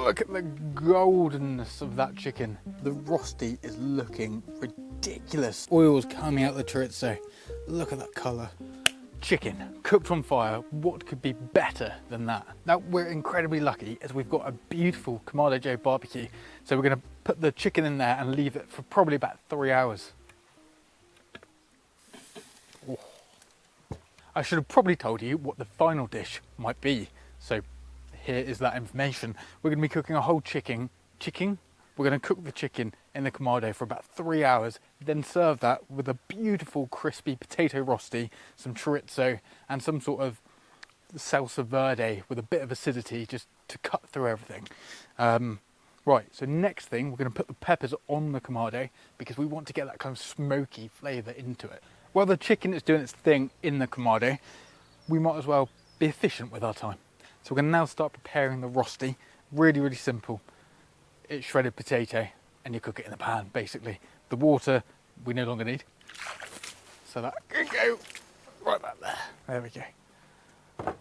Look at the goldenness of that chicken. The rosti is looking ridiculous. Oil's coming out the chorizo. Look at that colour. Chicken cooked on fire. What could be better than that? Now we're incredibly lucky as we've got a beautiful Kamado Joe BBQ. So we're going to put the chicken in there and leave it for probably about 3 hours. Oh. I should have probably told you what the final dish might be. So here is that information. We're going to be cooking a whole chicken. We're going to cook the chicken in the Kamado for about 3 hours, then serve that with a beautiful crispy potato rosti, some chorizo and some sort of salsa verde with a bit of acidity just to cut through everything. Right, so next thing, we're going to put the peppers on the Kamado because we want to get that kind of smoky flavour into it. While the chicken is doing its thing in the Kamado, we might as well be efficient with our time. So we're going to now start preparing the rosti. Really, really simple. It's shredded potato and you cook it in the pan, basically. The water we no longer need. So that can go right about there. There we go.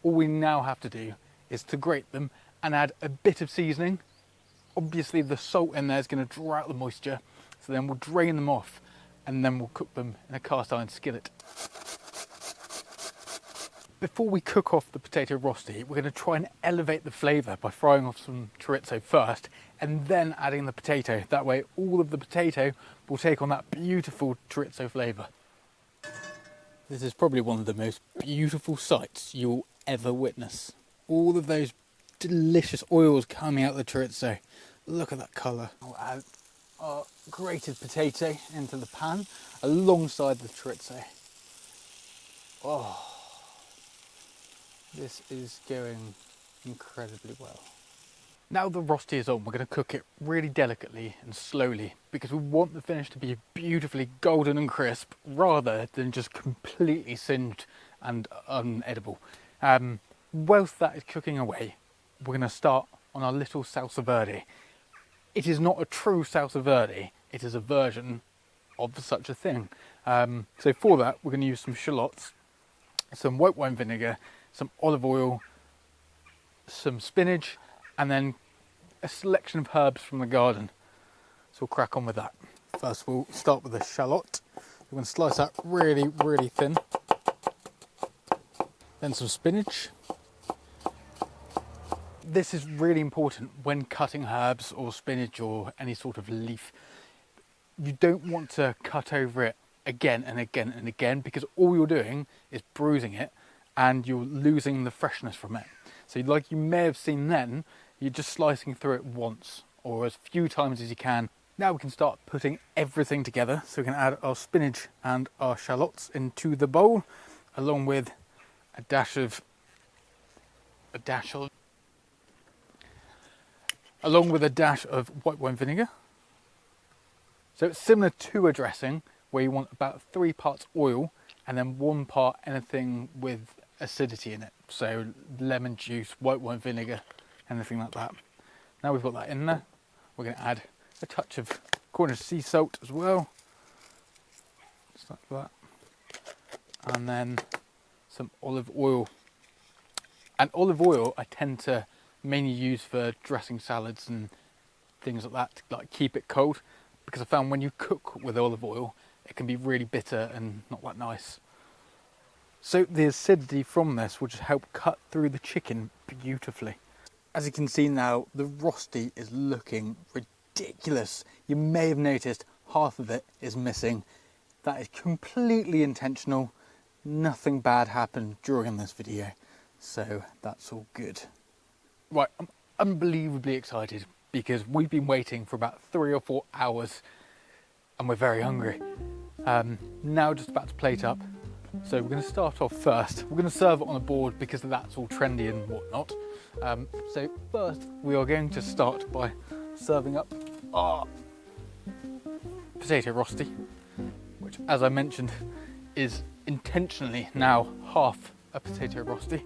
All we now have to do is to grate them and add a bit of seasoning. Obviously the salt in there is going to draw out the moisture. So then we'll drain them off and then we'll cook them in a cast iron skillet. Before we cook off the potato rosti, we're going to try and elevate the flavour by frying off some chorizo first and then adding the potato. That way all of the potato will take on that beautiful chorizo flavour. This is probably one of the most beautiful sights you'll ever witness. All of those delicious oils coming out of the chorizo. Look at that colour. We'll add our grated potato into the pan alongside the chorizo. Oh. This is going incredibly well. Now the rosti is on, we're going to cook it really delicately and slowly because we want the finish to be beautifully golden and crisp rather than just completely singed and unedible. Whilst that is cooking away, we're going to start on our little salsa verde. It is not a true salsa verde, it is a version of such a thing. So for that, we're going to use some shallots, some white wine vinegar, some olive oil, some spinach, and then a selection of herbs from the garden. So we'll crack on with that. First we'll start with the shallot. We're going to slice that really, really thin. Then some spinach. This is really important when cutting herbs or spinach or any sort of leaf. You don't want to cut over it again and again and again because all you're doing is bruising it and you're losing the freshness from it. So like you may have seen then, you're just slicing through it once or as few times as you can. Now we can start putting everything together. So we can add our spinach and our shallots into the bowl along with a dash of white wine vinegar. So it's similar to a dressing where you want about 3 parts oil and then 1 part anything with acidity in it. So lemon juice, white wine vinegar, anything like that. Now we've got that in there, we're going to add a touch of Cornish sea salt as well. Just like that. And then some olive oil. And olive oil I tend to mainly use for dressing salads and things like that to like keep it cold, because I found when you cook with olive oil it can be really bitter and not that nice. So the acidity from this will just help cut through the chicken beautifully. As you can see now, the rosti is looking ridiculous. You may have noticed half of it is missing. That is completely intentional. Nothing bad happened during this video, so that's all good. Right, I'm unbelievably excited because we've been waiting for about 3 or 4 hours and we're very hungry. Now just about to plate up. So we're going to start off first. We're going to serve it on a board because that's all trendy and whatnot. So first we are going to start by serving up our potato rosti, which as I mentioned is intentionally now half a potato rosti,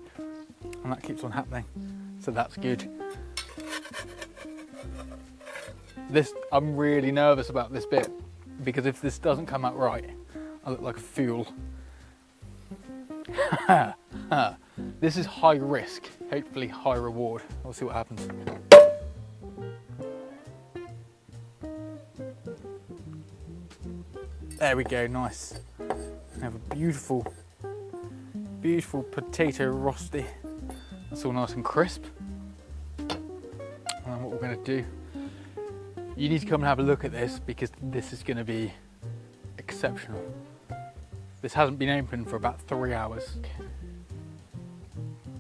and that keeps on happening, so that's good. I'm really nervous about this bit because if this doesn't come out right, I look like a fool. This is high risk, hopefully high reward. We'll see what happens. There we go, nice. We have a beautiful, beautiful potato rosti. That's all nice and crisp. And then what we're going to do, you need to come and have a look at this because this is going to be exceptional. This hasn't been open for about 3 hours.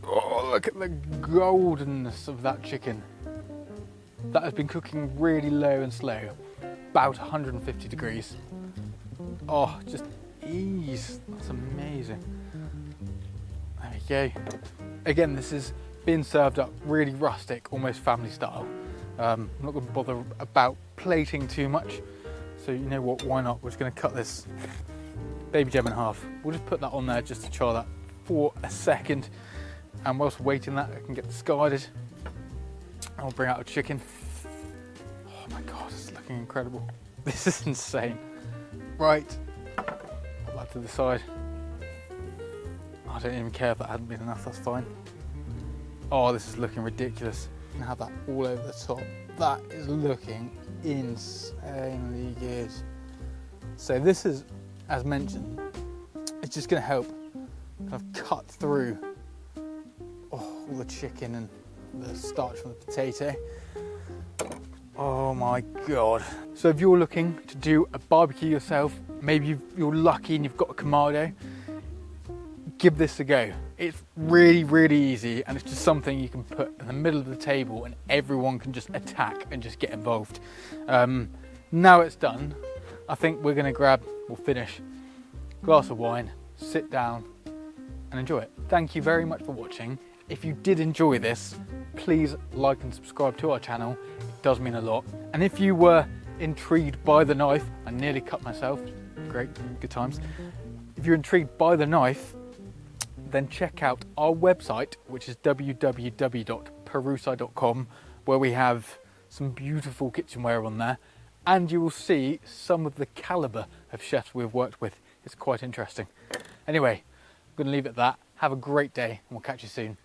Oh, look at the goldenness of that chicken. That has been cooking really low and slow, about 150 degrees. Oh, just ease. That's amazing. There we go. Again, this is being served up really rustic, almost family style. I'm not going to bother about plating too much. So you know what, why not? We're just going to cut this baby gem in half. We'll just put that on there just to char that for a second. And whilst waiting that, I can get discarded. I'll bring out a chicken. Oh my God, it's looking incredible. This is insane. Right, put that to the side. I don't even care if that hadn't been enough, that's fine. Oh, this is looking ridiculous. You can have that all over the top. That is looking insanely good. So this is, as mentioned, it's just going to help kind of cut through all the chicken and the starch from the potato. Oh my God. So if you're looking to do a barbecue yourself, maybe you're lucky and you've got a Kamado, give this a go. It's really, really easy, and it's just something you can put in the middle of the table and everyone can just attack and just get involved. Now it's done, I think we're gonna we'll finish a glass of wine, sit down and enjoy it. Thank you very much for watching. If you did enjoy this, please like and subscribe to our channel. It does mean a lot. And if you were intrigued by the knife, I nearly cut myself, great, good times. If you're intrigued by the knife, then check out our website, which is www.perusai.com, where we have some beautiful kitchenware on there, and you will see some of the caliber of chefs we've worked with. It's quite interesting. Anyway, I'm going to leave it at that. Have a great day, and we'll catch you soon.